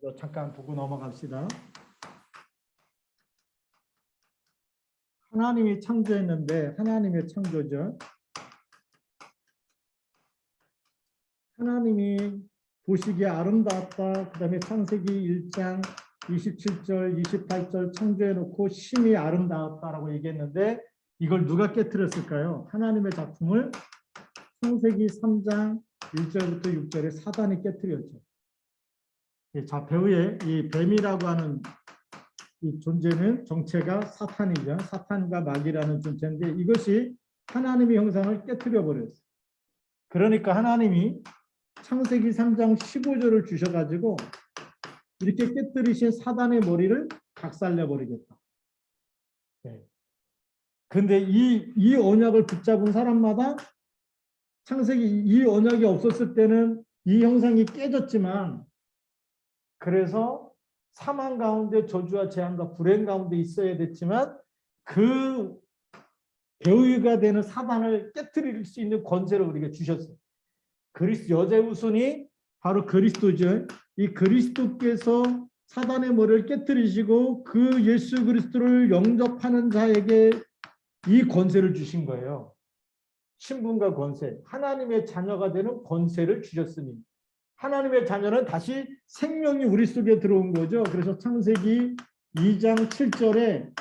이거 잠깐 보고 넘어갑시다. 하나님이 창조했는데 하나님의 창조죠. 하나님이 보시기에 아름다웠다. 그 다음에 창세기 1장 27절, 28절 창조해놓고 심히 아름다웠다라고 얘기했는데 이걸 누가 깨트렸을까요? 하나님의 작품을 창세기 3장 1절부터 6절에 사단이 깨트렸죠. 자, 배후에 이 뱀이라고 하는 이 존재는 정체가 사탄이죠. 사탄과 마귀라는 존재인데 이것이 하나님의 형상을 깨트려 버렸어요. 그러니까 하나님이 창세기 3장 15절을 주셔가지고 이렇게 깨뜨리신 사단의 머리를 박살내버리겠다. 네. 근데 이 언약을 붙잡은 사람마다 창세기 이 언약이 없었을 때는 이 형상이 깨졌지만 그래서 사망 가운데 저주와 재앙과 불행 가운데 있어야 됐지만 그 배후가 되는 사단을 깨뜨릴 수 있는 권세를 우리가 주셨어요. 그리스도 여자의 후손이 바로 그리스도죠. 이 그리스도께서 사단의 머리를 깨뜨리시고 그 예수 그리스도를 영접하는 자에게 이 권세를 주신 거예요. 신분과 권세, 하나님의 자녀가 되는 권세를 주셨으니 하나님의 자녀는 다시 생명이 우리 속에 들어온 거죠. 그래서 창세기 2장 7절에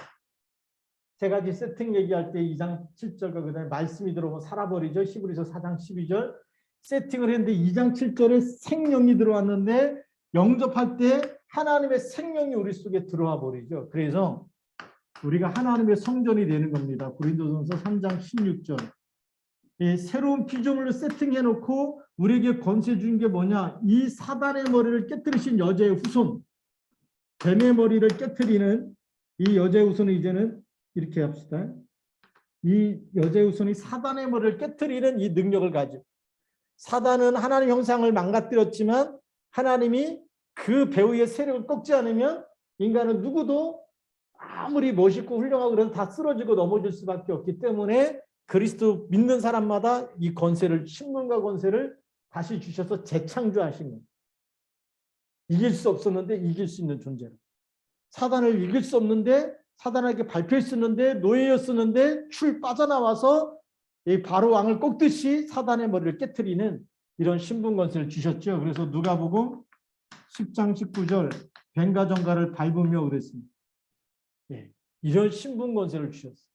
세 가지 세팅 얘기할 때 2장 7절과 그다음에 말씀이 들어오면 살아버리죠. 히브리서 4장 12절 세팅을 했는데 2장 7절에 생명이 들어왔는데 영접할 때 하나님의 생명이 우리 속에 들어와 버리죠. 그래서 우리가 하나님의 성전이 되는 겁니다. 고린도전서 3장 16절 새로운 피조물로 세팅해놓고 우리에게 권세 준 게 뭐냐? 이 사단의 머리를 깨뜨리신 여자의 후손, 뱀의 머리를 깨뜨리는 이 여자의 후손은 이제는 이렇게 합시다. 이 여자의 후손이 사단의 머리를 깨뜨리는 이 능력을 가지고 사단은 하나님 형상을 망가뜨렸지만 하나님이 그 배후의 세력을 꺾지 않으면 인간은 누구도 아무리 멋있고 훌륭하고 그래도 다 쓰러지고 넘어질 수밖에 없기 때문에 그리스도 믿는 사람마다 이 권세를 신분과 권세를 다시 주셔서 재창조하신 거예요. 이길 수 없었는데 이길 수 있는 존재로. 사단을 이길 수 없는데 사단에게 발표했었는데 노예였었는데 출 빠져나와서 이 바로 왕을 꺾듯이 사단의 머리를 깨트리는 이런 신분 권세를 주셨죠. 그래서 누가복음 10장 19절 뱀과 정갈을 밟으며 그랬습니다. 예, 이런 신분 권세를 주셨어요.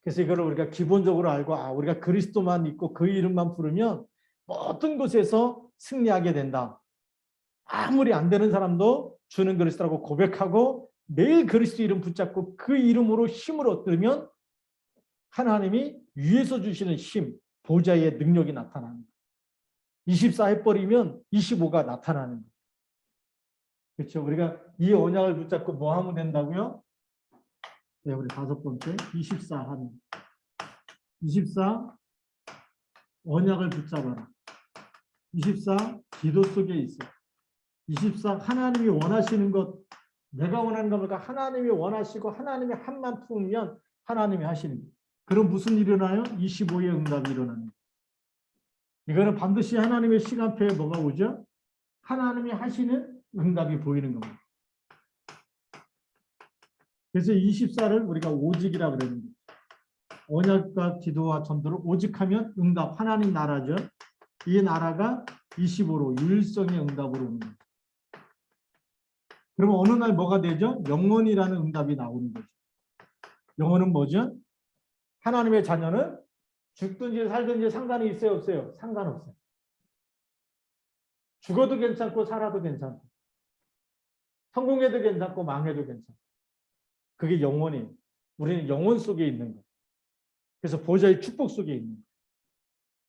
그래서 이거를 우리가 기본적으로 알고 우리가 그리스도만 믿고 그 이름만 부르면 모든 곳에서 승리하게 된다. 아무리 안 되는 사람도 주는 그리스도라고 고백하고 매일 그리스도 이름 붙잡고 그 이름으로 힘을 얻으면 하나님이 위에서 주시는 힘, 보좌의 능력이 나타나는 거예요. 24 해버리면 25가 나타나는 거예요. 그렇죠? 우리가 이 언약을 붙잡고 뭐 하면 된다고요? 네, 우리 다섯 번째 24 하는 24 언약을 붙잡아라. 24 기도 속에 있어. 24 하나님이 원하시는 것 내가 원하는 겁니까? 하나님이 원하시고 하나님이 한만 품으면 하나님이 하시는 것. 그럼 무슨 일이 일어나요? 25의 응답이 일어나는 거예요. 이거는 반드시 하나님의 시간표에 뭐가 오죠? 하나님이 하시는 응답이 보이는 겁니다. 그래서 24를 우리가 오직이라고 그러는 거예요. 언약과 기도와 전도를 오직하면 응답, 하나님 나라죠. 이 나라가 25로 유일성의 응답으로 오는 거예요. 그러면 어느 날 뭐가 되죠? 영원이라는 응답이 나오는 거죠. 영원은 뭐죠? 하나님의 자녀는 죽든지 살든지 상관이 있어요, 없어요? 상관없어요. 죽어도 괜찮고 살아도 괜찮고 성공해도 괜찮고 망해도 괜찮고 그게 영원이에요. 우리는 영원 속에 있는 거예요. 그래서 보좌의 축복 속에 있는 거예요.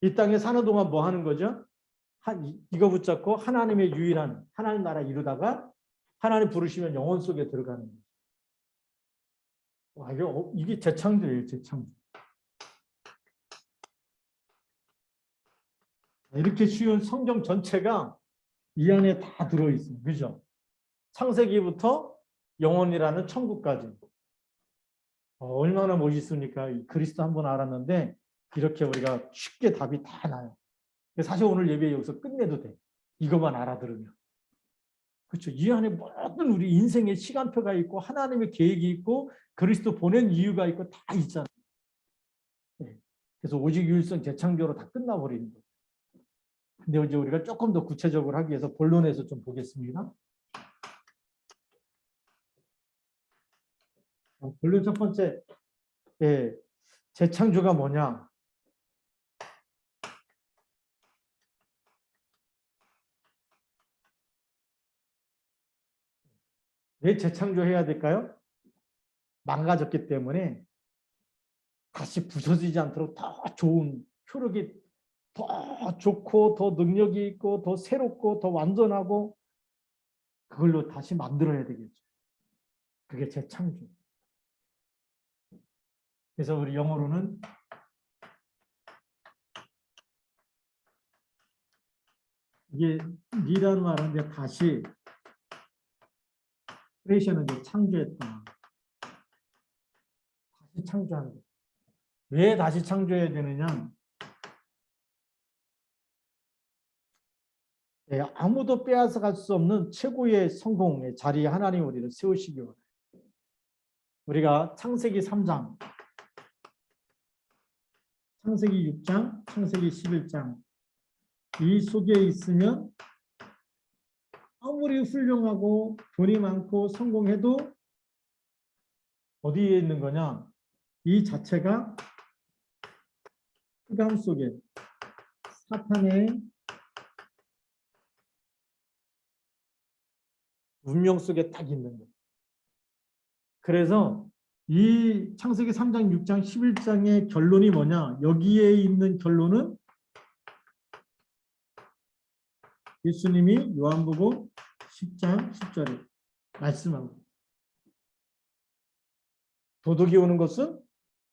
이 땅에 사는 동안 뭐 하는 거죠? 이거 붙잡고 하나님의 유일한 하나님 나라 이루다가 하나님 부르시면 영원 속에 들어가는 거예요. 이게 재창조예요. 재창조. 이렇게 쉬운 성경 전체가 이 안에 다 들어있어요. 그죠? 창세기부터 영원이라는 천국까지. 얼마나 멋있습니까? 그리스도 한번 알았는데 이렇게 우리가 쉽게 답이 다 나요. 사실 오늘 예배 여기서 끝내도 돼. 이것만 알아들으면. 그렇죠. 이 안에 모든 우리 인생의 시간표가 있고 하나님의 계획이 있고 그리스도 보낸 이유가 있고 다 있잖아요. 네. 그래서 오직 유일성 재창조로 다 끝나버리는 거예요. 근데 이제 우리가 조금 더 구체적으로 하기 위해서 본론에서 좀 보겠습니다. 본론 첫 번째, 예, 재창조가 뭐냐? 왜 재창조해야 될까요? 망가졌기 때문에 다시 부서지지 않도록 더 좋은 효력이 더 좋고 더 능력이 있고 더 새롭고 더 완전하고 그걸로 다시 만들어야 되겠죠. 그게 재창조. 그래서 우리 영어로는 이게 리라는 말인데 다시 크리에이션은 이제 창조했다. 다시 창조하는 거. 왜 다시 창조해야 되느냐? 네, 아무도 빼앗아갈 수 없는 최고의 성공의 자리에 하나님 우리를 세우시기 원해요. 우리가 창세기 3장, 창세기 6장, 창세기 11장 이 속에 있으면 아무리 훌륭하고 돈이 많고 성공해도 어디에 있는 거냐? 이 자체가 흑암 속에 사탄의 운명 속에 딱 있는 거예요. 그래서 이 창세기 3장, 6장, 11장의 결론이 뭐냐? 여기에 있는 결론은 예수님이 요한복음 10장 10절에 말씀하고 도둑이 오는 것은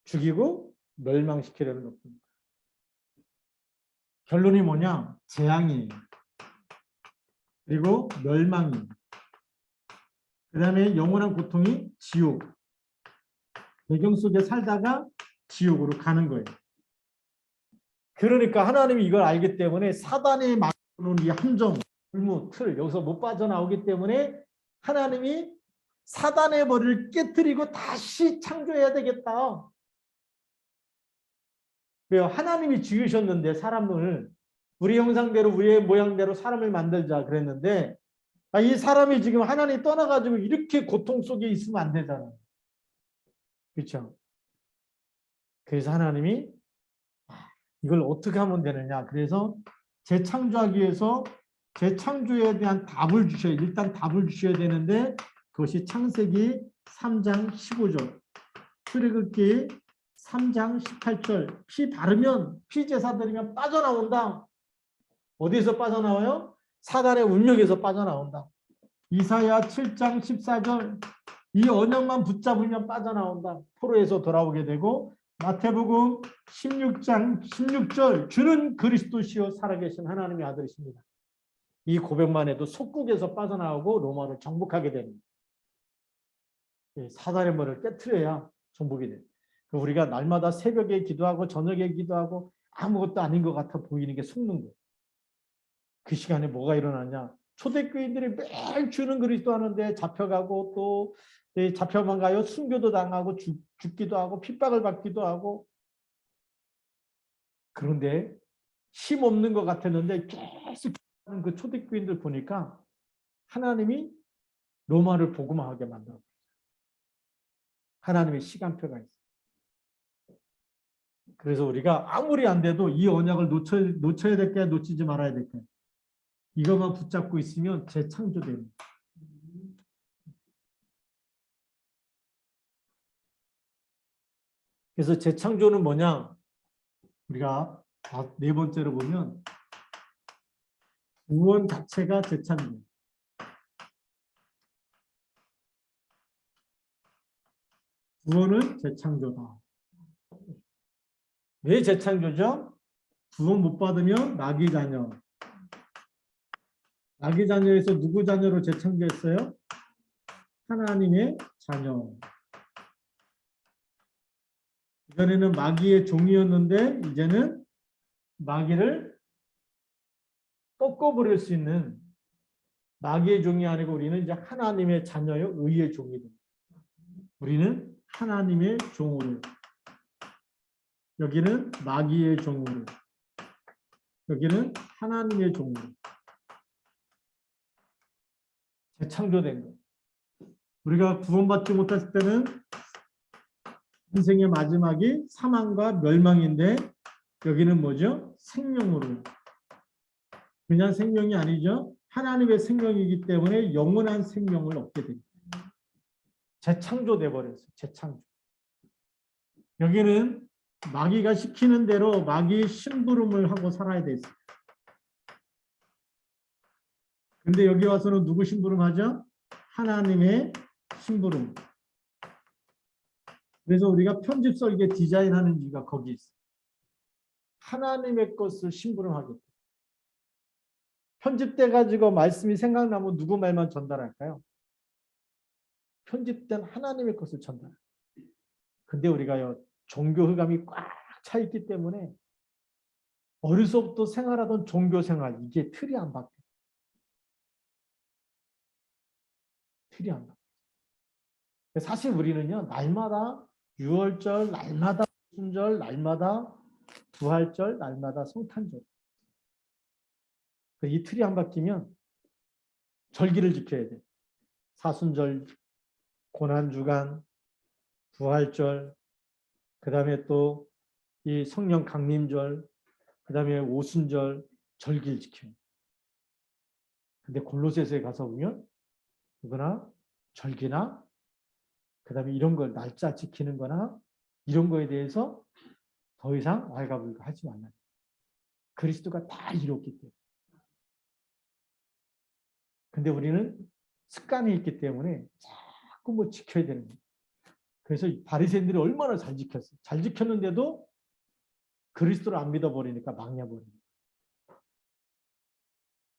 죽이고 멸망시키려는 것입니다. 결론이 뭐냐? 재앙이에요. 그리고 멸망이에요. 그 다음에 영원한 고통이 지옥. 배경 속에 살다가 지옥으로 가는 거예요. 그러니까 하나님이 이걸 알기 때문에 사단의 막는 이 함정, 불무, 틀 여기서 못 빠져나오기 때문에 하나님이 사단의 머리를 깨뜨리고 다시 창조해야 되겠다. 왜요? 하나님이 지으셨는데 사람을 우리 형상대로 우리의 모양대로 사람을 만들자 그랬는데 이 사람이 지금 하나님 떠나가지고 이렇게 고통 속에 있으면 안 되잖아요. 그렇죠? 그래서 하나님이 이걸 어떻게 하면 되느냐. 그래서 재창조하기 위해서 재창조에 대한 답을 주셔야 일단 답을 주셔야 되는데 그것이 창세기 3장 15절 출애굽기 3장 18절 피 바르면 피 제사 드리면 빠져나온다. 어디에서 빠져나와요? 사단의 운명에서 빠져나온다. 이사야 7장 14절 이 언약만 붙잡으면 빠져나온다. 포로에서 돌아오게 되고 마태복음 16장 16절 주는 그리스도시요 살아계신 하나님의 아들이십니다. 이 고백만 해도 속국에서 빠져나오고 로마를 정복하게 됩니다. 사단의 머리를 깨트려야 정복이 돼요. 우리가 날마다 새벽에 기도하고 저녁에 기도하고 아무것도 아닌 것 같아 보이는 게 속는 거예요. 그 시간에 뭐가 일어나냐. 초대교인들이 매일 주는 그리스도 하는데 잡혀가고 또 잡혀만 가요. 순교도 당하고 죽기도 하고 핍박을 받기도 하고 그런데 힘 없는 것 같았는데 계속 그 초대교인들 보니까 하나님이 로마를 복음화하게 만들어. 하나님의 시간표가 있어요. 그래서 우리가 아무리 안 돼도 이 언약을 놓쳐야 될까요? 놓치지 말아야 될까요? 이것만 붙잡고 있으면 재창조됩니다. 그래서 재창조는 뭐냐? 우리가 네 번째로 보면 구원 자체가 재창조. 구원은 재창조다. 왜 재창조죠? 구원 못 받으면 마귀 자녀. 마귀 자녀에서 누구 자녀로 재창조했어요? 하나님의 자녀. 이전에는 마귀의 종이었는데 이제는 마귀를 꺾어버릴 수 있는 마귀의 종이 아니고 우리는 이제 하나님의 자녀요, 의의 종이 됩니다. 우리는 하나님의 종으로, 여기는 마귀의 종으로, 여기는 하나님의 종으로 재창조된 것. 우리가 구원받지 못했을 때는 인생의 마지막이 사망과 멸망인데 여기는 뭐죠? 생명으로. 그냥 생명이 아니죠. 하나님의 생명이기 때문에 영원한 생명을 얻게 됩니다. 재창조돼 버렸어요. 재창조. 여기는 마귀가 시키는 대로 마귀의 심부름을 하고 살아야 돼 있어요. 근데 여기 와서는 누구 심부름하죠? 하나님의 심부름. 그래서 우리가 편집 설계 디자인하는 이유가 거기 있어요. 하나님의 것을 심부름하겠다. 편집돼 가지고 말씀이 생각나면 누구 말만 전달할까요? 편집된 하나님의 것을 전달. 근데 우리가요, 종교 흑암이 꽉 차 있기 때문에 어려서부터 생활하던 종교 생활, 이게 틀이 안 바뀌어요. 틀이 안 바뀌어요. 사실 우리는요, 날마다 유월절, 날마다 순절, 날마다 부활절, 날마다 성탄절. 이 틀이 안 바뀌면 절기를 지켜야 돼. 사순절, 고난주간, 부활절, 그 다음에 또 이 성령 강림절, 그 다음에 오순절, 절기를 지켜요. 근데 골로새서에 가서 보면 누구나 절기나 그 다음에 이런 걸 날짜 지키는 거나 이런 거에 대해서 더 이상 왈가불가 하지 말라. 그리스도가 다 이뤘기 때문에. 근데 우리는 습관이 있기 때문에 자꾸 뭐 지켜야 되는 거예요. 그래서 바리새인들이 얼마나 잘 지켰어요. 잘 지켰는데도 그리스도를 안 믿어버리니까 망해버립니다.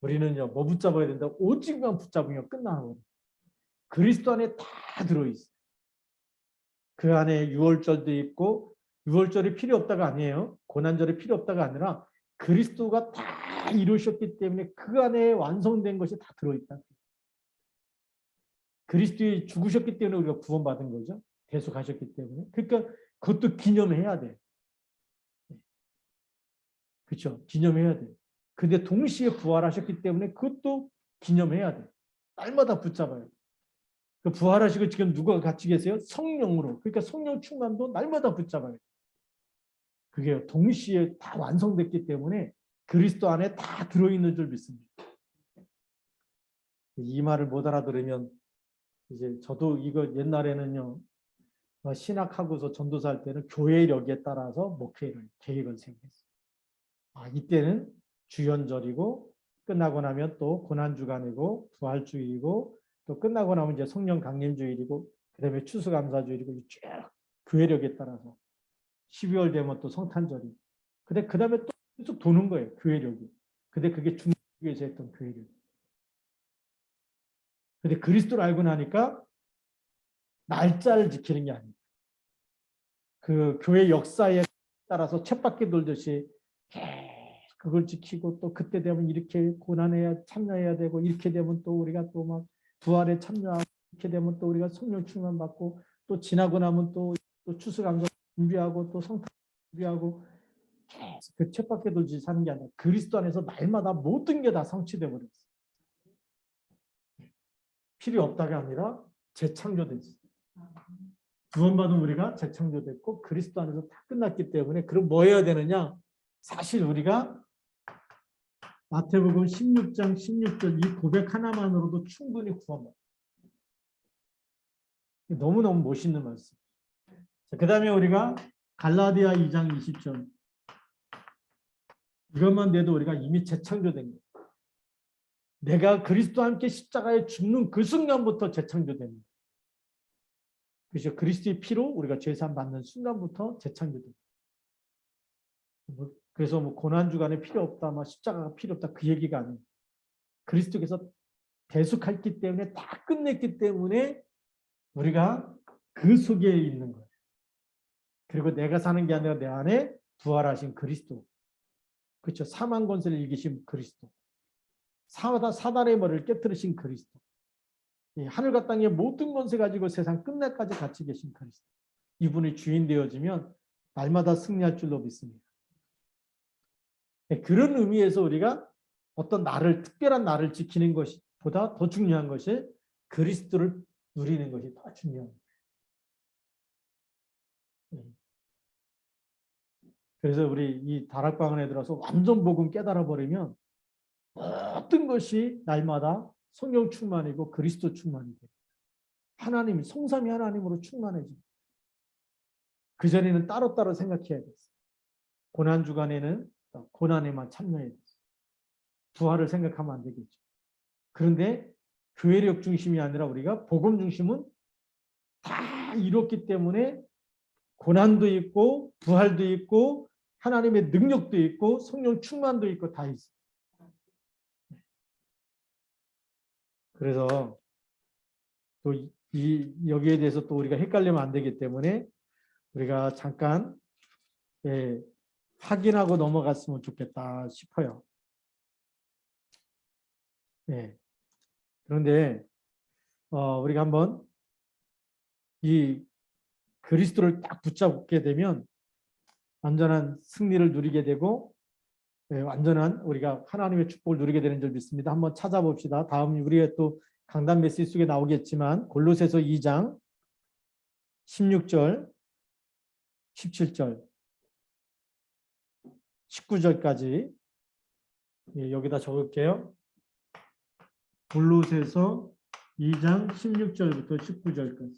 우리는요, 뭐 붙잡아야 된다? 오직만 붙잡으면 끝나는 거예요. 그리스도 안에 다 들어있어요. 그 안에 유월절도 있고, 유월절이 필요 없다가 아니에요. 고난절이 필요 없다가 아니라 그리스도가 다 이루셨기 때문에 그 안에 완성된 것이 다 들어있다. 그리스도이 죽으셨기 때문에 우리가 구원받은 거죠. 대속하셨기 때문에. 그러니까 그것도 기념해야 돼. 그렇죠? 기념해야 돼. 근데 동시에 부활하셨기 때문에 그것도 기념해야 돼. 날마다 붙잡아요. 그 부활하시고 지금 누가 같이 계세요? 성령으로. 그러니까 성령 충만도 날마다 붙잡아요. 그게 동시에 다 완성됐기 때문에 그리스도 안에 다 들어있는 줄 믿습니다. 이 말을 못 알아들으면 이제 저도 이거 옛날에는요, 신학하고서 전도사 할 때는 교회력에 따라서 목회를 계획을 세웠어요. 이때는 주연절이고 끝나고 나면 또 고난주간이고 부활주일이고 또 끝나고 나면 이제 성령 강림주일이고 그다음에 추수감사주일이고 쭉 교회력에 따라서 12월 되면 또 성탄절이. 근데 그다음에 또 계속 도는 거예요, 교회력이. 근데 그게 중국에서 했던 교회력. 근데 그리스도를 알고 나니까 날짜를 지키는 게 아니에요. 그 교회 역사에 따라서 쳇바퀴 돌듯이 그걸 지키고 또 그때 되면 이렇게 고난에 참여해야 되고 이렇게 되면 또 우리가 또 막 부활에 참여하고 이렇게 되면 또 우리가 성령 충만 받고 또 지나고 나면 또 추수감사 준비하고 또 성탄 준비하고 계속 그 쳇바퀴 돌듯이 사는 게 아니라 그리스도 안에서 날마다 모든 게 다 성취돼 버렸어요. 필요 없다가 아니라 재창조됐어요. 구원받은 우리가 재창조됐고 그리스도 안에서 다 끝났기 때문에 그럼 뭐 해야 되느냐? 사실 우리가 마태복음 16장 16절 이 고백 하나만으로도 충분히 구원받아요. 너무너무 멋있는 말씀. 그 다음에 우리가 갈라디아 2장 20절 이것만 돼도 우리가 이미 재창조된 거예요. 내가 그리스도와 함께 십자가에 죽는 그 순간부터 재창조됩니다. 그래서 그리스도의 피로 우리가 죄사함 받는 순간부터 재창조됩니다. 그래서 뭐 고난주간에 필요 없다, 막 십자가가 필요 없다 그 얘기가 아니에요. 그리스도께서 대속했기 때문에 다 끝냈기 때문에 우리가 그 속에 있는 거예요. 그리고 내가 사는 게 아니라 내 안에 부활하신 그리스도. 그렇죠. 사망 권세를 이기신 그리스도. 사단의 머리를 깨뜨리신 그리스도. 하늘과 땅의 모든 권세 가지고 세상 끝날까지 같이 계신 그리스도. 이분이 주인 되어지면 날마다 승리할 줄로 믿습니다. 그런 의미에서 우리가 어떤 특별한 나를 지키는 것보다 더 중요한 것이 그리스도를 누리는 것이 더 중요한 거예요. 그래서 우리 이 다락방 안에 들어서 완전 복음 깨달아 버리면 모든 것이 날마다 성령 충만이고 그리스도 충만이 돼요. 하나님, 성삼위 하나님으로 충만해집니다. 그전에는 따로따로 생각해야 됐어요. 고난 주간에는 고난에만 참여해야 됐어요. 부활을 생각하면 안 되겠죠. 그런데 교회력 중심이 아니라 우리가 복음 중심은 다 이뤘기 때문에 고난도 있고 부활도 있고 하나님의 능력도 있고 성령 충만도 있고 다 있어요. 그래서 또 여기에 대해서 또 우리가 헷갈리면 안 되기 때문에 우리가 잠깐 확인하고 넘어갔으면 좋겠다 싶어요. 그런데 우리가 한번 이 그리스도를 딱 붙잡게 되면 완전한 승리를 누리게 되고 완전한 우리가 하나님의 축복을 누리게 되는 줄 믿습니다. 한번 찾아봅시다. 다음 우리가 또 강단 메시지 속에 나오겠지만 골로새서 2장 16절, 17절, 19절까지 여기다 적을게요. 골로새서 2장 16절부터 19절까지.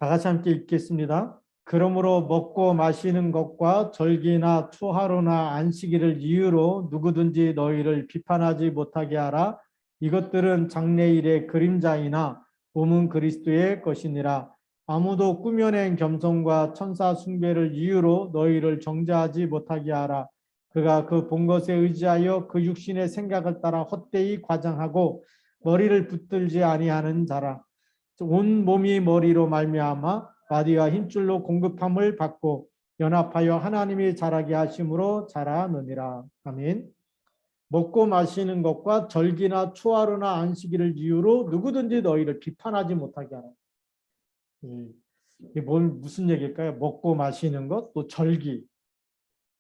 다 같이 함께 읽겠습니다. 그러므로 먹고 마시는 것과 절기나 초하루나 안식일을 이유로 누구든지 너희를 비판하지 못하게 하라. 이것들은 장래일의 그림자이나 몸은 그리스도의 것이니라. 아무도 꾸며낸 겸손과 천사 숭배를 이유로 너희를 정죄하지 못하게 하라. 그가 그 본 것에 의지하여 그 육신의 생각을 따라 헛되이 과장하고 머리를 붙들지 아니하는 자라. 온 몸이 머리로 말미암아 바디와 힘줄로 공급함을 받고 연합하여 하나님이 자라게 하심으로 자라느니라. 아멘. 먹고 마시는 것과 절기나 초하루나 안식일을 이유로 누구든지 너희를 비판하지 못하게 하라. 이게 무슨 얘기일까요? 먹고 마시는 것, 또 절기.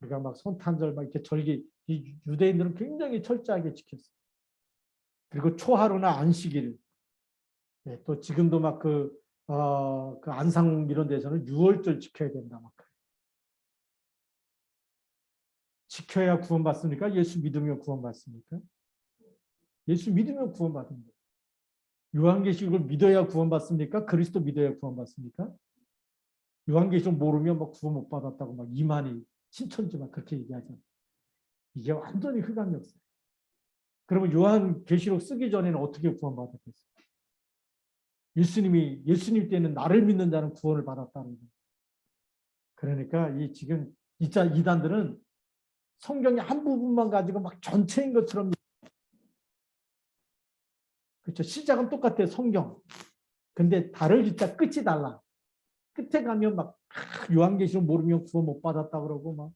우리가 막 성탄절 막 이렇게 절기, 이 유대인들은 굉장히 철저하게 지켰어요. 그리고 초하루나 안식일. 또 지금도 막 그 안상 이런 데서는 6월절 지켜야 된다. 막. 지켜야 구원받습니까? 예수 믿으면 구원받습니까? 예수 믿으면 구원받는 거예요. 요한계시록을 믿어야 구원받습니까? 그리스도 믿어야 구원받습니까? 요한계시록 모르면 막 구원 못 받았다고 막 이만희 신천지 막 그렇게 얘기하잖아요. 이게 완전히 흑암역사예요. 그러면 요한계시록 쓰기 전에는 어떻게 구원받았겠어요? 예수님 때는 나를 믿는 자는 구원을 받았다는 거예요. 그러니까 지금 이단들은 성경의 한 부분만 가지고 막 전체인 것처럼, 그렇죠. 시작은 똑같아요. 성경. 근데 다르기자 끝이 달라. 끝에 가면 막 요한계시록 모르면 구원 못 받았다 그러고 막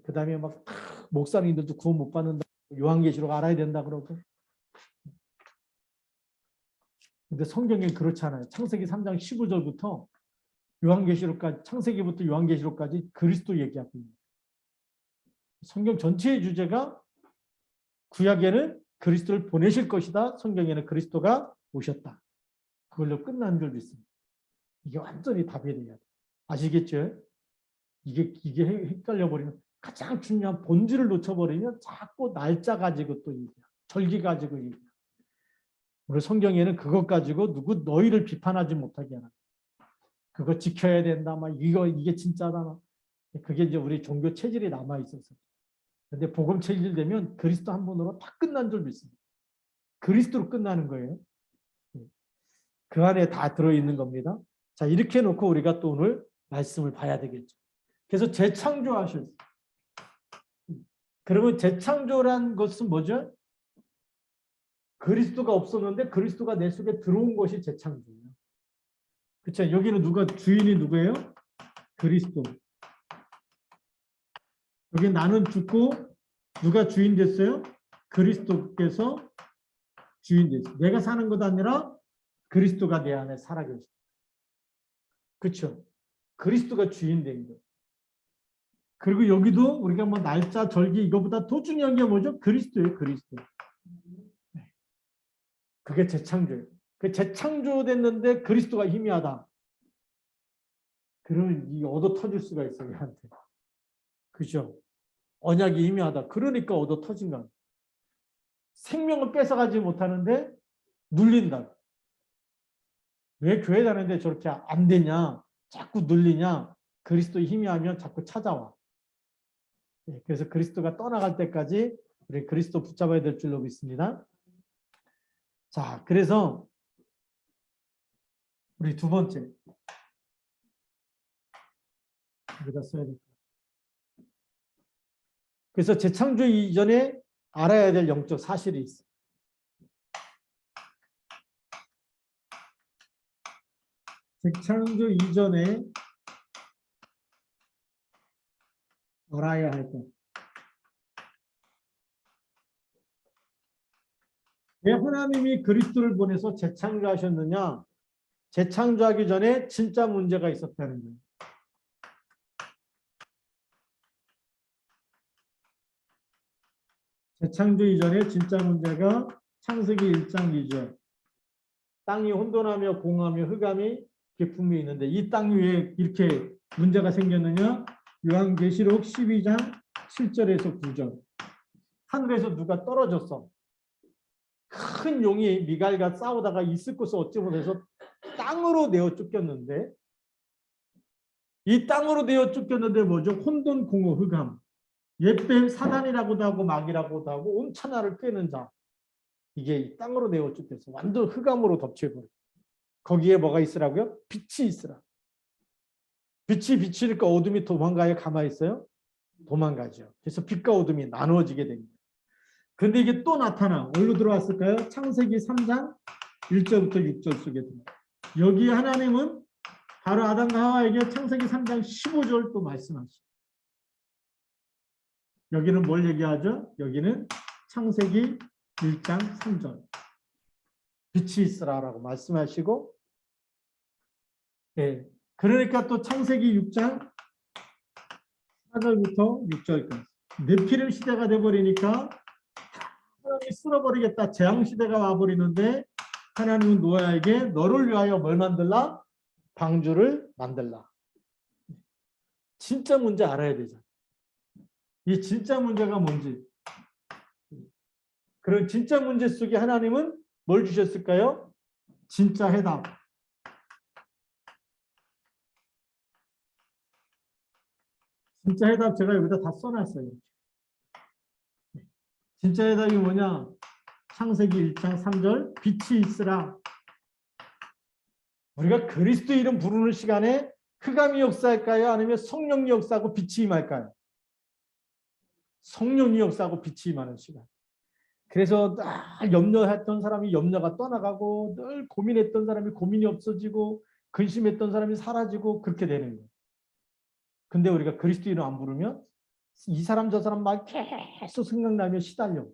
그다음에 막 목사님들도 구원 못 받는다. 요한계시록 알아야 된다 그러고. 근데 성경에 그렇지 않아요. 창세기 3장 15절부터 요한계시록까지, 창세기부터 요한계시록까지 그리스도 얘기하고 있는. 성경 전체의 주제가 구약에는 그리스도를 보내실 것이다. 성경에는 그리스도가 오셨다. 그걸로 끝난 줄 믿습니다. 이게 완전히 답이 돼야 돼. 아시겠죠? 이게 헷갈려 버리면 가장 중요한 본질을 놓쳐버리면 자꾸 날짜 가지고 또 얘기해. 절기 가지고 얘기해. 우리 성경에는 그것 가지고 너희를 비판하지 못하게 하라. 그거 지켜야 된다. 막 이게 진짜다. 그게 이제 우리 종교 체질이 남아 있어서. 근데 복음 체질 되면 그리스도 한 분으로 다 끝난 줄 믿습니다. 그리스도로 끝나는 거예요. 그 안에 다 들어있는 겁니다. 자, 이렇게 놓고 우리가 또 오늘 말씀을 봐야 되겠죠. 그래서 재창조하셨어요. 그러면 재창조란 것은 뭐죠? 그리스도가 없었는데 그리스도가 내 속에 들어온 것이 재창조예요. 그렇죠? 여기는 주인이 누구예요? 그리스도. 여기 나는 죽고 누가 주인 됐어요? 그리스도께서 주인 됐어요. 내가 사는 것 아니라 그리스도가 내 안에 살아계셔. 그렇죠? 그리스도가 주인 된 거예요. 그리고 여기도 우리가 뭐 날짜, 절기 이거보다 더 중요한 게 뭐죠? 그리스도예요. 그리스도. 그게 재창조예요. 그 재창조됐는데 그리스도가 희미하다. 그러면 이 얻어 터질 수가 있어요. 얘한테. 그죠? 언약이 희미하다. 그러니까 얻어 터진 거야. 생명을 뺏어가지 못하는데 눌린다. 왜 교회 다니는데 저렇게 안 되냐? 자꾸 눌리냐? 그리스도의 희미하면 자꾸 찾아와. 그래서 그리스도가 떠나갈 때까지 우리 그리스도 붙잡아야 될 줄로 믿습니다. 자, 그래서 우리 두 번째 여기다 써야 될 거예요. 그래서 재창조 이전에 알아야 될 영적 사실이 있어요. 재창조 이전에 알아야 할 것. 왜 하나님이 그리스도를 보내서 재창조하셨느냐? 재창조하기 전에 진짜 문제가 있었다는 거예요. 재창조 이전에 진짜 문제가 창세기 1장 2절. 땅이 혼돈하며 공하며 흑암이 깊음이 있는데 이 땅 위에 이렇게 문제가 생겼느냐? 요한계시록 12장 7절에서 9절. 하늘에서 누가 떨어졌어. 큰 용이 미갈과 싸우다가 있을 곳을 얻지 못해서 땅으로 내어 쫓겼는데 이 땅으로 내어 쫓겼는데 뭐죠? 혼돈, 공허, 흑암. 옛뱀 사단이라고도 하고 마귀라고도 하고 온 천하를 꿰는 자. 이게 땅으로 내어 쫓겼어. 완전 흑암으로 덮쳐버려. 거기에 뭐가 있으라고요? 빛이 있으라. 빛이 비치니까 어둠이 도망가요? 가만히 있어요? 도망가죠. 그래서 빛과 어둠이 나누어지게 됩니다. 근데 이게 또 나타나. 어디로 들어왔을까요? 창세기 3장 1절부터 6절 속에 들어와요. 여기 하나님은 바로 아담과 하와에게 창세기 3장 15절 또 말씀하시죠. 여기는 뭘 얘기하죠? 여기는 창세기 1장 3절. 빛이 있으라라고 말씀하시고, 예. 그러니까 또 창세기 6장 4절부터 6절까지. 느피림 시대가 돼버리니까 하나님이 쓸어버리겠다. 재앙 시대가 와버리는데 하나님은 노아에게 너를 위하여 뭘 만들라? 방주를 만들라. 진짜 문제 알아야 되죠. 이 진짜 문제가 뭔지. 그런 진짜 문제 속에 하나님은 뭘 주셨을까요? 진짜 해답. 진짜 해답 제가 여기다 다 써놨어요. 진짜 해답이 뭐냐? 창세기 1장 3절 빛이 있으라. 우리가 그리스도 이름 부르는 시간에 흑암이 역사할까요? 아니면 성령이 역사하고 빛이 임할까요? 성령이 역사하고 빛이 임하는 시간. 그래서 늘 염려했던 사람이 염려가 떠나가고 늘 고민했던 사람이 고민이 없어지고 근심했던 사람이 사라지고 그렇게 되는 거예요. 근데 우리가 그리스도 이름 안 부르면 이 사람 저 사람 막 계속 생각나며 시달려.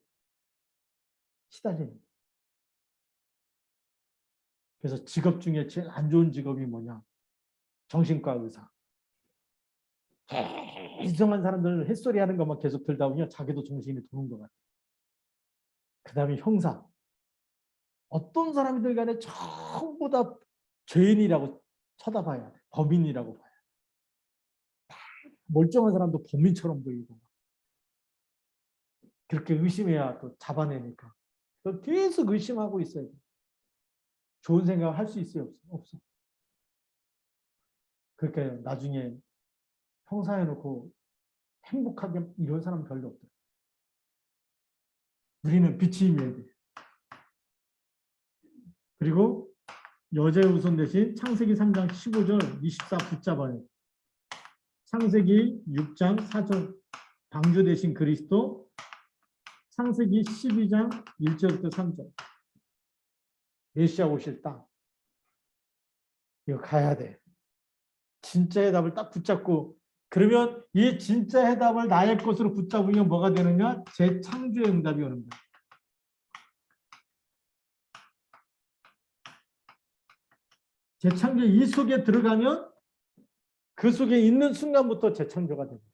그래서 직업 중에 제일 안 좋은 직업이 뭐냐? 정신과 의사. 이상한 사람들 햇소리 하는 것만 계속 들다 보면 자기도 정신이 도는 것 같아요. 그 다음에 형사. 어떤 사람이들 간에 전부 다 죄인이라고 쳐다봐야 돼. 범인이라고 봐요. 멀쩡한 사람도 범인처럼 보이고. 그렇게 의심해야 또 잡아내니까. 계속 의심하고 있어야 돼. 좋은 생각을 할 수 있어요? 없어. 그러니까 나중에 형사해놓고 행복하게 이런 사람 별로 없다. 우리는 빛이 임해야 돼. 그리고 여자의 우선 대신 창세기 3장 15절 24 붙잡아요. 창세기 6장 4절 방주 대신 그리스도. 창세기 12장 1절부터 3절 메시아 오실 땅. 이거 가야 돼. 진짜의 답을 딱 붙잡고 그러면 이 진짜 해답을 나의 것으로 붙잡으면 뭐가 되느냐? 재창조의 응답이 오는 거예요. 재창조 이 속에 들어가면 그 속에 있는 순간부터 재창조가 됩니다.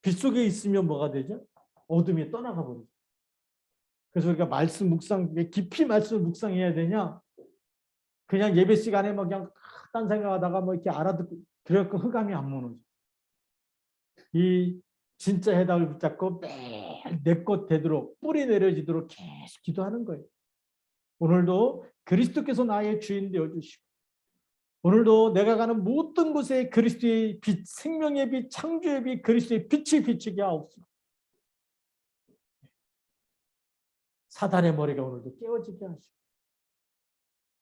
빛 속에 있으면 뭐가 되죠? 어둠이 떠나가 버리죠. 그래서 우리가 말씀 묵상, 깊이 말씀 묵상해야 되냐? 그냥 예배 시간에 뭐 그냥 딴 생각하다가 뭐 이렇게 알아듣고 그래갖고 흑암이 안 무너져. 이 진짜 해답을 붙잡고 매일 내 것 되도록 뿌리 내려지도록 계속 기도하는 거예요. 오늘도 그리스도께서 나의 주인 되어주시고 오늘도 내가 가는 모든 곳에 그리스도의 빛, 생명의 빛, 창조의 빛, 그리스도의 빛이 비치게 하옵소서. 사단의 머리가 오늘도 깨어지게 하시고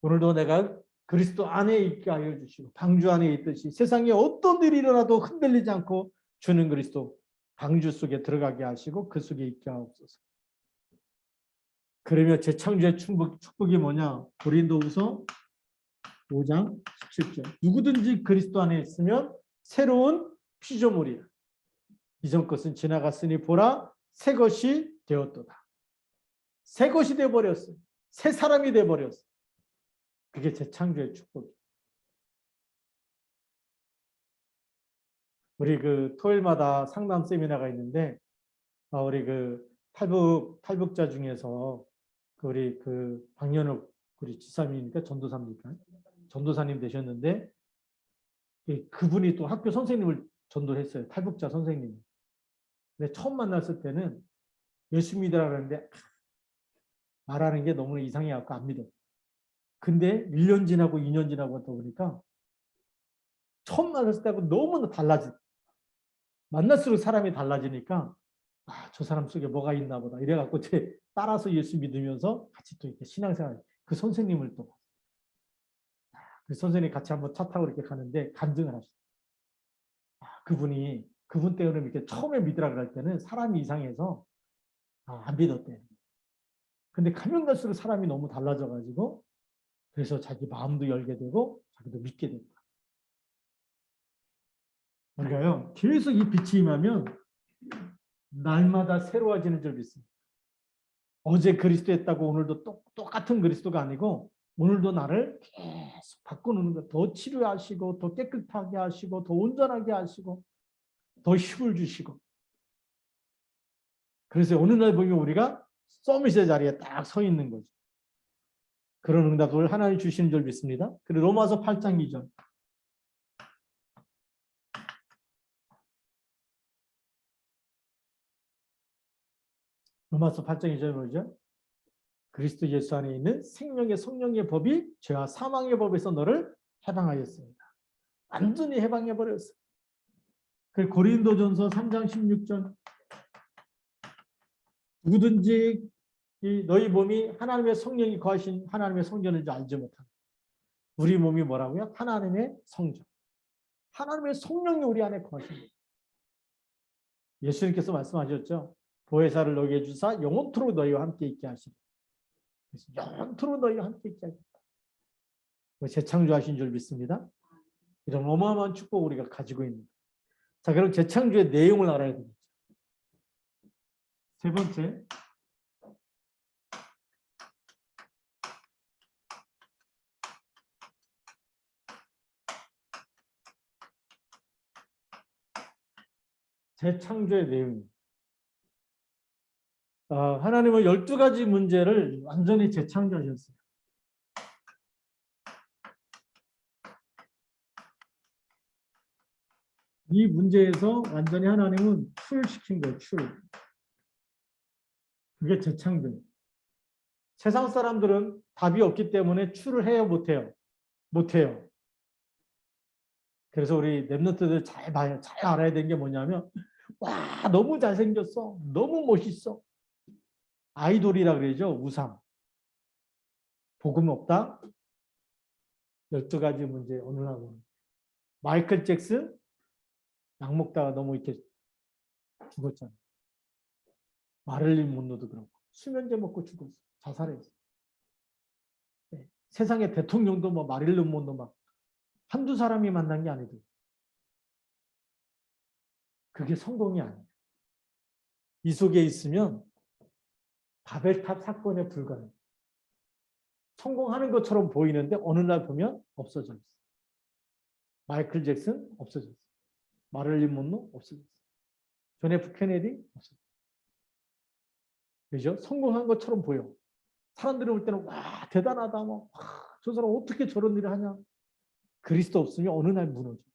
오늘도 내가 그리스도 안에 있게 하여 주시고 방주 안에 있듯이 세상에 어떤 일이 일어나도 흔들리지 않고 주는 그리스도 방주 속에 들어가게 하시고 그 속에 있게 하옵소서. 그러면 재창조의 축복이 뭐냐? 고린도후서 5장 17절. 누구든지 그리스도 안에 있으면 새로운 피조물이라. 이전 것은 지나갔으니 보라 새 것이 되었도다. 새 것이 되어버렸어요. 새 사람이 되어버렸어요. 그게 재창조의 축복이에요. 우리 그 토요일마다 상담 세미나가 있는데 우리 그 탈북자 중에서 우리 그 박연욱 우리 지사님이니까 전도사입니까? 전도사님 되셨는데 그분이 또 학교 선생님을 전도했어요. 탈북자 선생님. 근데 처음 만났을 때는 예수 믿으라 그러는데 말하는 게 너무 이상해갖고 안 믿어. 근데 1년 지나고 2년 지나고 하다 보니까 처음 만났을 때하고 너무 달라지. 만날수록 사람이 달라지니까 저 사람 속에 뭐가 있나 보다. 이래갖고 따라서 예수 믿으면서 같이 또 이렇게 신앙생활 그 선생님을 또 그 선생님 같이 한번 차 타고 이렇게 가는데 간증을 하시죠. 그분이 그분 때문에 이렇게 처음에 믿으라 그럴 때는 사람이 이상해서 안 믿었대. 근데 가면 갈수록 사람이 너무 달라져가지고 그래서 자기 마음도 열게 되고 자기도 믿게 된다. 그러니까요 계속 이 빛이 임하면 날마다 새로워지는 줄 믿습니다. 어제 그리스도였다고 오늘도 똑같은 그리스도가 아니고 오늘도 나를 계속 바꾸는 거, 더 치료하시고 더 깨끗하게 하시고 더 온전하게 하시고 더 힘을 주시고 그래서 어느 날 보면 우리가 서밋의 자리에 딱 서 있는 거죠. 그런 응답을 하나님 주시는 줄 믿습니다. 그리고 로마서 8장 2절 로마서 8장 2절 뭐죠? 그리스도 예수 안에 있는 생명의 성령의 법이 죄와 사망의 법에서 너를 해방하였습니다. 완전히 해방해버렸어요. 그 고린도전서 3장 16절 누구든지 너희 몸이 하나님의 성령이 거하신 하나님의 성전인 줄 알지 못한다. 우리 몸이 뭐라고요? 하나님의 성전. 하나님의 성령이 우리 안에 거하십니다. 예수님께서 말씀하셨죠. 보혜사를 너희에게 주사 영원토록 너희와 함께 있게 하시리. 영원토록 너희와 함께 있게 하겠다. 재창조하신 줄 믿습니다. 이런 어마어마한 축복을 우리가 가지고 있는. 자, 그럼 재창조의 내용을 알아야 됩니다. 세 번째, 재창조의 내용입니다. 하나님은 12가지 문제를 완전히 재창조하셨어요. 이 문제에서 완전히 하나님은 출시킨 거예요. 출. 그게 재창조. 세상 사람들은 답이 없기 때문에 출을 해요, 못해요? 못해요. 그래서 우리 랩런트들 잘 봐요. 잘 알아야 되는 게 뭐냐면 와 너무 잘생겼어. 너무 멋있어. 아이돌이라 그러죠. 우상. 복음 없다. 12가지 문제 오늘 하고. 마이클 잭슨 약 먹다가 너무 이렇게 죽었잖아. 마릴린 monroe도 그렇고 수면제 먹고 죽었어. 자살했어. 네. 세상의 대통령도 뭐 마릴린 monroe 막 한두 사람이 만난 게 아니고 그게 성공이 아니에요. 이 속에 있으면 바벨탑 사건에 불과해요. 성공하는 것처럼 보이는데 어느 날 보면 없어져 있어요. 마이클 잭슨 없어졌어요. 마릴린 monroe 없어졌어요. 존 F 케네디 없어졌어요. 그죠? 성공한 것처럼 보여. 사람들이 볼 때는 와 대단하다. 뭐, 저 사람 어떻게 저런 일을 하냐. 그리스도 없으면 어느 날 무너져요.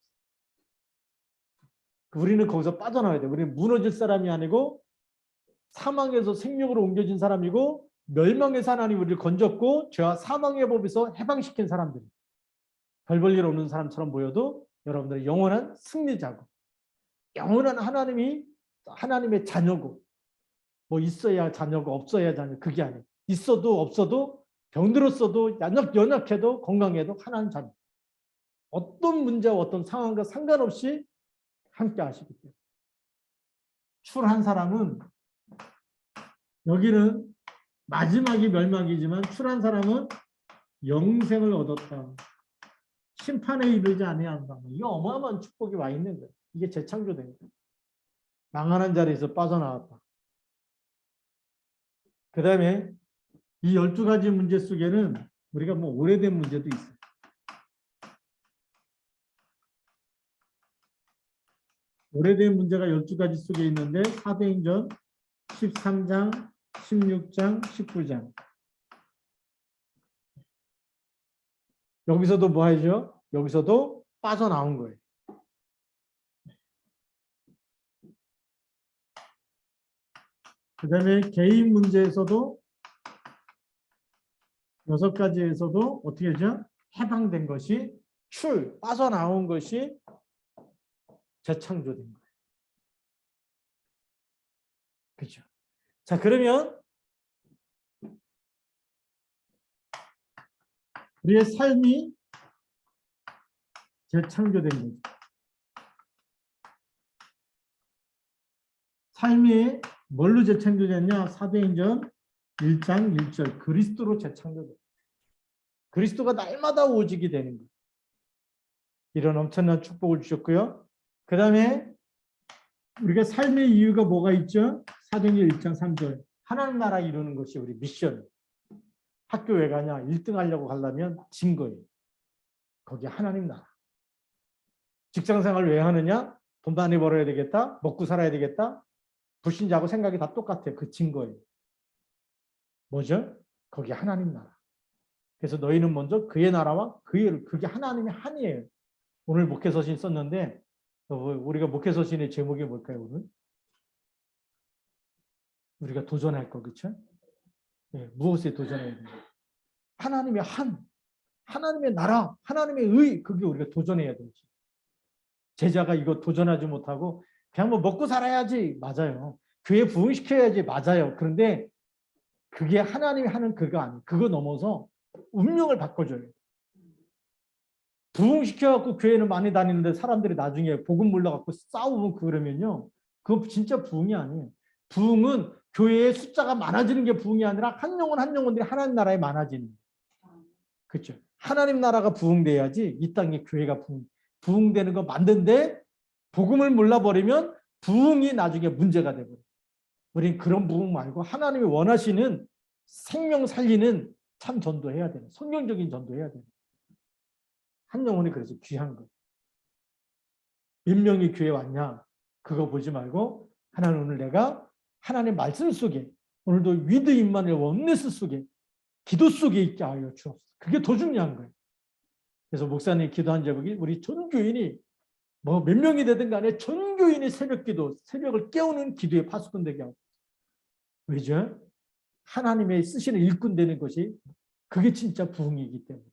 우리는 거기서 빠져나와야 돼요. 우리는 무너질 사람이 아니고 사망에서 생명으로 옮겨진 사람이고 멸망에서 하나님 우리를 건졌고 죄와 사망의 법에서 해방시킨 사람들이 별 볼 일 없는 사람처럼 보여도 여러분들의 영원한 승리자고 영원한 하나님의 자녀고 뭐 있어야 자녀고 없어야 자녀 그게 아니에요. 있어도 없어도 병들었어도 연약해도 건강해도 하나님 자녀. 어떤 문제와 어떤 상황과 상관없이 함께 하시기 때문에 출한 사람은 여기는 마지막이 멸망이지만 출한 사람은 영생을 얻었다. 심판에 이르지 아니한다. 이게 어마어마한 축복이 와 있는 거예요. 이게 재창조된 거예요. 망하는 자리에서 빠져나왔다. 그 다음에 이 12가지 문제 속에는 우리가 뭐 오래된 문제도 있어요. 오래된 문제가 12가지 속에 있는데 사도행전 13장, 16장, 19장. 여기서도 뭐 하죠? 여기서도 빠져나온 거예요. 그 다음에 개인 문제에서도 6가지에서도 어떻게 하죠? 해방된 것이 빠져나온 것이 재창조된 거예요. 그렇죠? 자, 그러면 우리의 삶이 재창조된 거죠. 삶이 뭘로 재창조됐냐? 사도행전 1장 1절 그리스도로 재창조돼요. 그리스도가 날마다 오직이 되는 거예요. 이런 엄청난 축복을 주셨고요. 그 다음에 우리가 삶의 이유가 뭐가 있죠? 사도행전 1장 3절 하나님 나라 이루는 것이 우리 미션. 학교 왜 가냐? 1등 하려고 가려면 진 거예요. 거기 하나님 나라. 직장생활 왜 하느냐? 돈 많이 벌어야 되겠다. 먹고 살아야 되겠다. 불신자하고 생각이 다 똑같아요. 그 진 거예요. 뭐죠? 거기 하나님 나라. 그래서 너희는 먼저 그의 나라와 그게 하나님의 한이에요. 오늘 목회서신 썼는데 우리가 목회서신의 제목이 뭘까요? 오늘? 우리가 도전할 거 그렇죠? 네, 무엇에 도전해야 돼요? 하나님의 하나님의 나라, 하나님의 의 그게 우리가 도전해야 되지. 제자가 이거 도전하지 못하고 그냥 뭐 먹고 살아야지 맞아요. 교회 부흥시켜야지 맞아요. 그런데 그게 하나님이 하는 그거 아니에요. 그거 넘어서 운명을 바꿔줘요. 부흥시켜갖고 교회는 많이 다니는데 사람들이 나중에 복음 몰라갖고 싸우고 그러면요. 그거 진짜 부흥이 아니에요. 부흥은 교회의 숫자가 많아지는 게 부흥이 아니라 한 영혼들이 하나님 나라에 많아지는 거예요. 그렇죠. 하나님 나라가 부흥돼야지 이 땅에 교회가 부흥되는 거 맞는데 복음을 몰라버리면 부흥이 나중에 문제가 되고 우리는 그런 부흥 말고 하나님이 원하시는 생명 살리는 참 전도해야 돼요. 성경적인 전도해야 돼요. 한 영혼이 그래서 귀한 거. 몇 명이 교회 왔냐? 그거 보지 말고 하나님 오늘 내가 하나님의 말씀 속에 오늘도 위드 임마누엘 원네스 속에 기도 속에 있게 하여 주옵소서. 그게 더 중요한 거예요. 그래서 목사님 기도한 제목이 우리 전 교인이 뭐 몇 명이 되든 간에 전 교인이 새벽 기도, 새벽을 깨우는 기도에 파수꾼 되게 하고. 왜죠? 하나님의 쓰시는 일꾼 되는 것이 그게 진짜 부흥이기 때문에.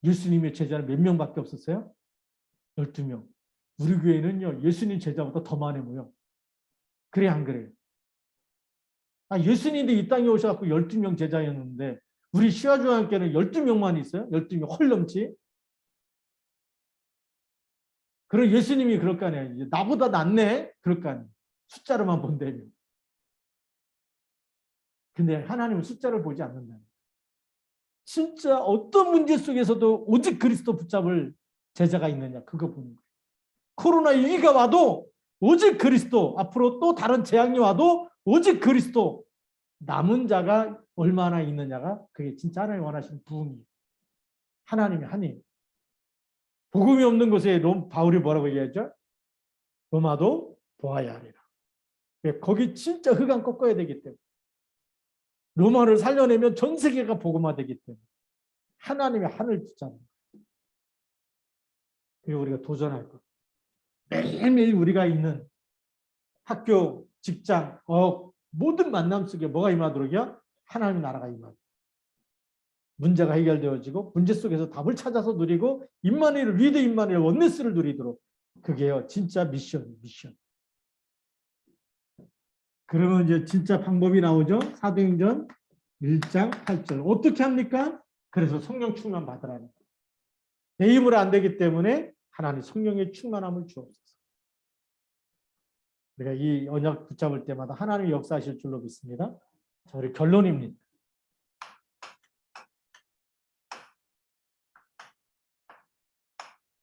예수님의 제자는 몇 명밖에 없었어요? 12명. 우리 교회는요. 예수님 제자보다 더 많이 모여. 그래 안 그래요? 예수님이 이 땅에 오셔서 12명 제자였는데 우리 시화중앙교회는 12명만 있어요? 12명 헐 넘지? 그럼 예수님이 그럴 거 아니에요. 나보다 낫네? 그럴 거 아니에요. 숫자로만 본다면. 근데 하나님은 숫자를 보지 않는다. 진짜 어떤 문제 속에서도 오직 그리스도 붙잡을 제자가 있느냐 그거 보는 거예요. 코로나 위기가 와도 오직 그리스도. 앞으로 또 다른 재앙이 와도 오직 그리스도. 남은 자가 얼마나 있느냐가 그게 진짜 하나님 원하시는 부흥이에요. 하나님의 한이. 복음이 없는 곳에 바울이 뭐라고 얘기하죠? 로마도 보아야 하리라. 거기 진짜 흑암 꺾어야 되기 때문에. 로마를 살려내면 전 세계가 복음화되기 때문에. 하나님의 한을 붙잡는 거예요. 그리고 우리가 도전할 것. 매일매일 우리가 있는 학교, 직장, 모든 만남 속에 뭐가 임하도록이야? 하나님의 나라가 임하도록. 문제가 해결되어지고 문제 속에서 답을 찾아서 누리고 임마누엘, 리더 임마누엘 원네스를 누리도록. 그게요 진짜 미션. 그러면 이제 진짜 방법이 나오죠. 사도행전 1장 8절. 어떻게 합니까? 그래서 성령 충만 받으라는 거예요. 내 힘으로 안 되기 때문에 하나님 성령의 충만함을 주옵소서. 우리가 이 언약 붙잡을 때마다 하나님이 역사하실 줄로 믿습니다. 자, 우리 결론입니다.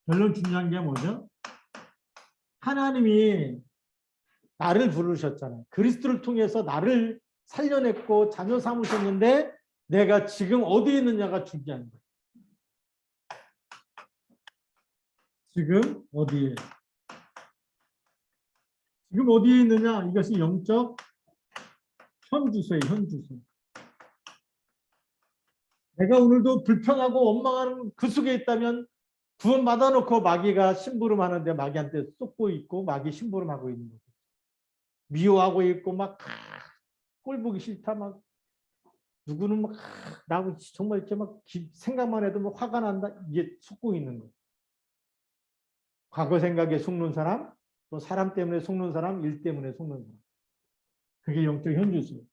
결론 중요한 게 뭐죠? 하나님이 나를 부르셨잖아요. 그리스도를 통해서 나를 살려냈고 자녀 삼으셨는데 내가 지금 어디에 있느냐가 중요한 거예요. 지금 어디에 있느냐? 이것이 영적 현주소예요. 현주소. 내가 오늘도 불평하고 원망하는 그 속에 있다면 구원 받아놓고 마귀가 심부름하는데 마귀한테 쏟고 있고 마귀 심부름하고 있는 거죠. 미워하고 있고 막 꼴 보기 싫다 막 누구는 막 나하고 정말 이렇게 막 생각만 해도 막 화가 난다. 이게 속고 있는 거예요. 과거 생각에 속는 사람, 또 사람 때문에 속는 사람, 일 때문에 속는 사람. 그게 영적 현주소예요.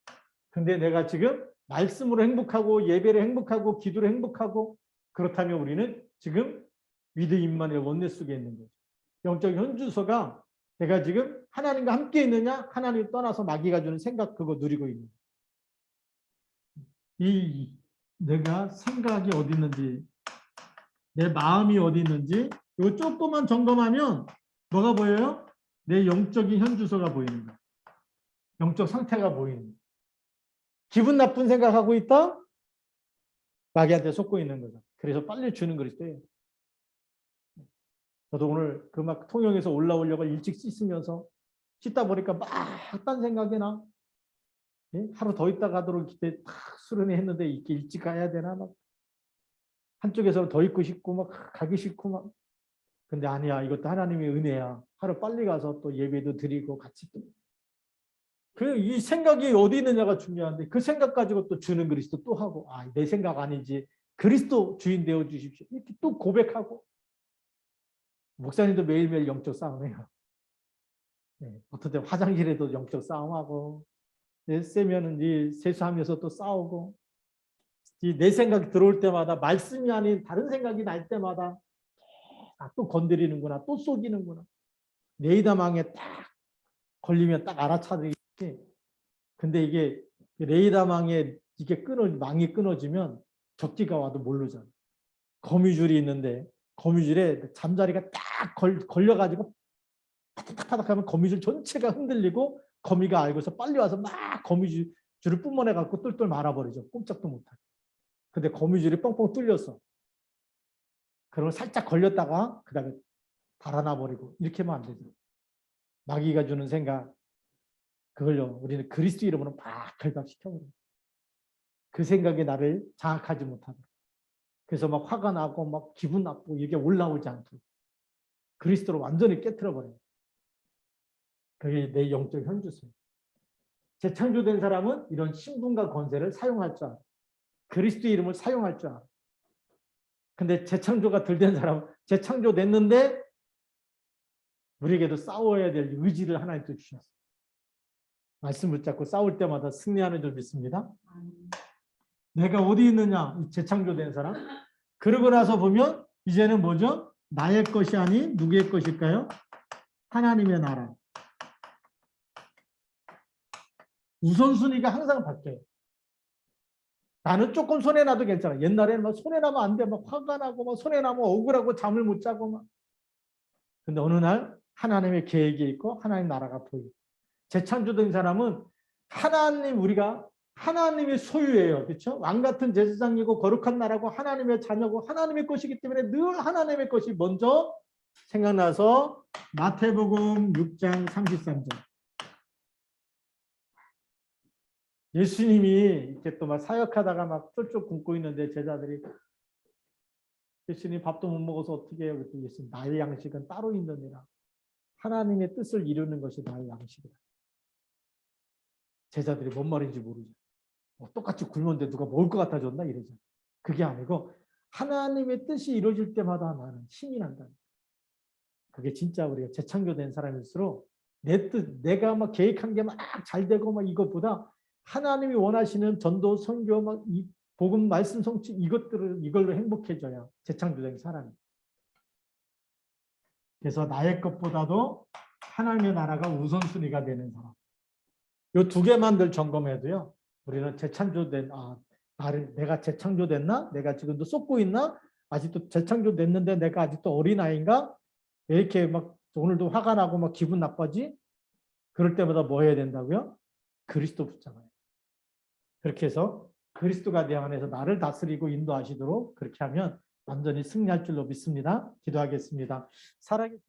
근데 내가 지금 말씀으로 행복하고 예배로 행복하고 기도로 행복하고 그렇다면 우리는 지금 위드 임마누엘 원네 속에 있는 거죠. 영적 현주소가 내가 지금 하나님과 함께 있느냐, 하나님 떠나서 마귀가 주는 생각 그거 누리고 있는 거예요. 이 내가 생각이 어디 있는지, 내 마음이 어디 있는지 이거 조금만 점검하면 뭐가 보여요? 내 영적인 현주소가 보이는 거예요. 영적 상태가 보이는 거예요. 기분 나쁜 생각하고 있다? 마귀한테 속고 있는 거죠. 그래서 빨리 주는 그리스도예요. 저도 오늘 그 막 통영에서 올라오려고 일찍 씻으면서 씻다 보니까 막 딴 생각이 나. 예? 하루 더 있다 가도록 기대 탁 수련회 했는데 이렇게 일찍 가야 되나 막 한쪽에서 더 있고 싶고 막 가기 싫고 막 근데 아니야 이것도 하나님의 은혜야. 하루 빨리 가서 또 예배도 드리고 같이 또 그 이 생각이 어디 있느냐가 중요한데 그 생각 가지고 또 주는 그리스도 또 하고 내 생각 아니지 그리스도 주인 되어 주십시오. 이렇게 또 고백하고 목사님도 매일매일 영적 싸움해요. 네, 어떤 때 화장실에도 영적 싸움하고 세면은 이 세수하면서 또 싸우고 내 생각이 들어올 때마다 말씀이 아닌 다른 생각이 날 때마다 또 건드리는구나 또 속이는구나 레이더망에 딱 걸리면 딱 알아차리지. 근데 이게 레이더망에 이게 망이 끊어지면 적기가 와도 모르잖아. 거미줄이 있는데 거미줄에 잠자리가 딱 걸려가지고 파닥파닥 하면 거미줄 전체가 흔들리고 거미가 알고서 빨리 와서 막 거미줄을 뿜어내 갖고 똘똘 말아버리죠. 꼼짝도 못하게. 근데 거미줄이 뻥뻥 뚫렸어. 그러면 살짝 걸렸다가 그 다음에 달아나 버리고 이렇게 하면 안 되죠. 마귀가 주는 생각 그걸요 우리는 그리스도 이름으로 막 결박시켜버려요. 그 생각이 나를 장악하지 못하도록. 그래서 막 화가 나고 막 기분 나쁘고 이게 올라오지 않도록 그리스도로 완전히 깨트려버려요. 그게 내 영적 현주소예요. 재창조된 사람은 이런 신분과 권세를 사용할 줄 알아. 그리스도 이름을 사용할 줄 알아. 근데 재창조가 덜 된 사람은 재창조됐는데 우리에게도 싸워야 될 의지를 하나님 또 주셨어요. 말씀 붙잡고 싸울 때마다 승리하는 줄 믿습니다. 내가 어디 있느냐? 재창조된 사람. 그러고 나서 보면 이제는 뭐죠? 나의 것이 아닌 누구의 것일까요? 하나님의 나라. 우선순위가 항상 바뀌어요. 나는 조금 손해나도 괜찮아. 옛날에는 막 손해나면 안 돼. 막 화가 나고 막 손해나면 억울하고 잠을 못 자고 막. 근데 어느 날 하나님의 계획이 있고 하나님 나라가 보이고 재창조된 사람은 우리가 하나님의 소유예요. 그렇죠? 왕 같은 제사장이고 거룩한 나라고 하나님의 자녀고 하나님의 것이기 때문에 늘 하나님의 것이 먼저 생각나서 마태복음 6장 33절. 예수님이 이렇게 또 막 사역하다가 막 쫄쫄 굶고 있는데 제자들이 예수님 밥도 못 먹어서 어떻게 해요? 그랬더니 예수님 나의 양식은 따로 있느니라. 하나님의 뜻을 이루는 것이 나의 양식이다. 제자들이 뭔 말인지 모르죠. 똑같이 굶었는데 누가 먹을 것 같아졌나 이러죠. 그게 아니고 하나님의 뜻이 이루어질 때마다 나는 힘이 난다. 그게 진짜 우리가 재창조된 사람일수록 내 뜻, 내가 막 계획한 게 막 잘 되고 막 이것보다 하나님이 원하시는 전도, 선교, 막 이 복음, 말씀, 성취 이걸로 행복해져야 재창조된 사람이. 그래서 나의 것보다도 하나님의 나라가 우선순위가 되는 사람. 이 두 개만 늘 점검해도요. 우리는 재창조된 내가 재창조됐나? 내가 지금도 쏟고 있나? 아직도 재창조됐는데 내가 아직도 어린아이인가? 왜 이렇게 막 오늘도 화가 나고 막 기분 나빠지? 그럴 때마다 뭐 해야 된다고요? 그리스도 붙잡아요. 그렇게 해서 그리스도가 내 안에서 나를 다스리고 인도하시도록 그렇게 하면 완전히 승리할 줄로 믿습니다. 기도하겠습니다. 살아계신